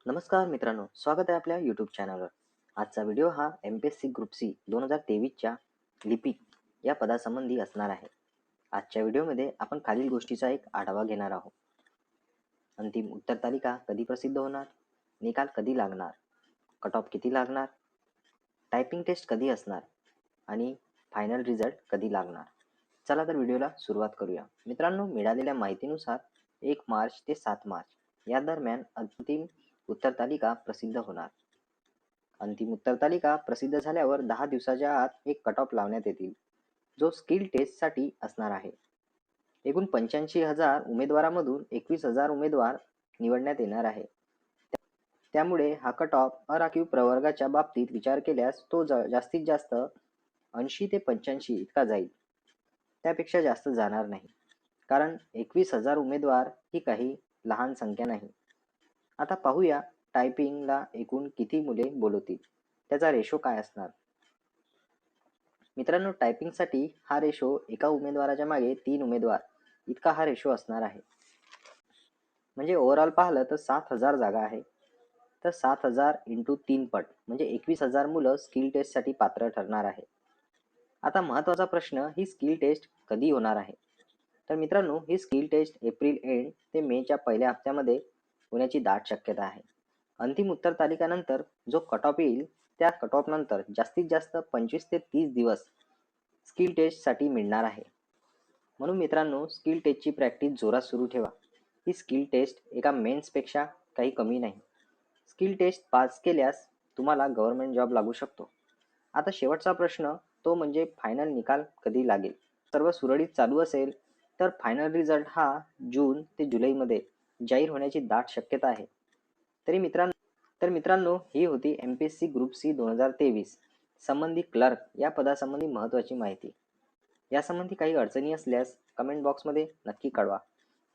नमस्कार मित्रांनो, स्वागत आहे आपल्या यूट्यूब चॅनलवर. आजचा व्हिडिओ हा MPSC ग्रुप सी 2023च्या लिपिक या पदासंबंधी असणार आहे. आजच्या व्हिडिओमध्ये आपण खालील गोष्टीचा एक आढावा घेणार आहोत. अंतिम उत्तर तालिका कधी प्रसिद्ध होणार, निकाल कधी लागणार, कट ऑफ किती लागणार, टायपिंग टेस्ट कधी असणार आणि फायनल रिझल्ट कधी लागणार. चला तर व्हिडिओला सुरुवात करूया. मित्रांनो, मिळालेल्या माहितीनुसार 1 मार्च ते 7 मार्च या दरम्यान अंतिम उत्तर तालिका प्रसिद्ध होणार. अंतिम उत्तर तालिका प्रसिद्ध झाल्यावर 10 दिवसाच्या आत एक कट ऑफ लावण्यात येतील, जो स्किल टेस्टसाठी असणार आहे. एकूण 85,000 उमेदवारांमधून 21,000 उमेदवार निवडण्यात येणार आहे. त्यामुळे हा कट ऑफ अराखीव प्रवर्गाच्या बाबतीत विचार केल्यास तो जास्तीत जास्त 80 ते 85 इतका जाईल. त्यापेक्षा जास्त जाणार नाही, कारण 21,000 उमेदवार ही काही लहान संख्या नाही. आता पाहूया टायपिंगला एकूण किती मुले बोलवतील, त्याचा रेशो काय असणार. मित्रांनो, टायपिंगसाठी हा रेशो एका उमेदवाराच्या मागे 3 उमेदवार इतका हा रेशो असणार आहे. म्हणजे ओव्हरऑल पाहिलं तर 7,000 जागा आहे, तर 7,000 इंटू 3 पट म्हणजे 21,000 मुलं स्किल टेस्टसाठी पात्र ठरणार आहे. आता महत्त्वाचा प्रश्न, ही स्किल टेस्ट कधी होणार आहे. तर मित्रांनो, ही स्किल टेस्ट एप्रिल एंड ते मेच्या पहिल्या हप्त्यामध्ये होण्याची दाट शक्यता आहे. अंतिम उत्तर तालिकानंतर जो कट ऑफ येईल, त्या कट ऑफ नंतर जास्तीत जास्त 25 ते 30 दिवस स्किल टेस्टसाठी मिळणार आहे. म्हणून मित्रांनो, स्किल टेस्टची प्रॅक्टिस जोरात सुरू ठेवा. ही स्किल टेस्ट एका मेन्सपेक्षा काही कमी नाही. स्किल टेस्ट पास केल्यास तुम्हाला गव्हर्नमेंट जॉब लागू शकतो. आता शेवटचा प्रश्न, तो म्हणजे फायनल निकाल कधी लागेल. सर्व सुरळीत चालू असेल तर फायनल रिझल्ट हा जून ते जुलैमध्ये जाहीर होण्याची दाट शक्यता आहे. मित्रांनो, ही होती MPSC ग्रुप सी 2023 संबंधी क्लर्क या पदासंबंधी महत्त्वाची माहिती. यासंबंधी काही अडचणी असल्यास कमेंट बॉक्समध्ये नक्की कळवा.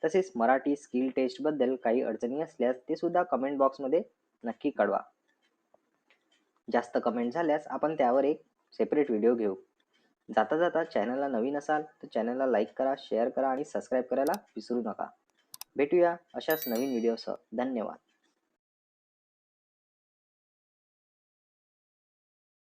तसेच मराठी स्किल टेस्टबद्दल काही अडचणी असल्यास ते सुद्धा कमेंट बॉक्समध्ये नक्की कळवा. जास्त कमेंट झाल्यास आपण त्यावर एक सेपरेट व्हिडिओ घेऊ. जाता जाता चॅनलला नवीन असाल तर चॅनलला लाईक करा, शेअर करा आणि सबस्क्राईब करायला विसरू नका. भेटूया अशाच नवीन व्हिडिओसह. धन्यवाद.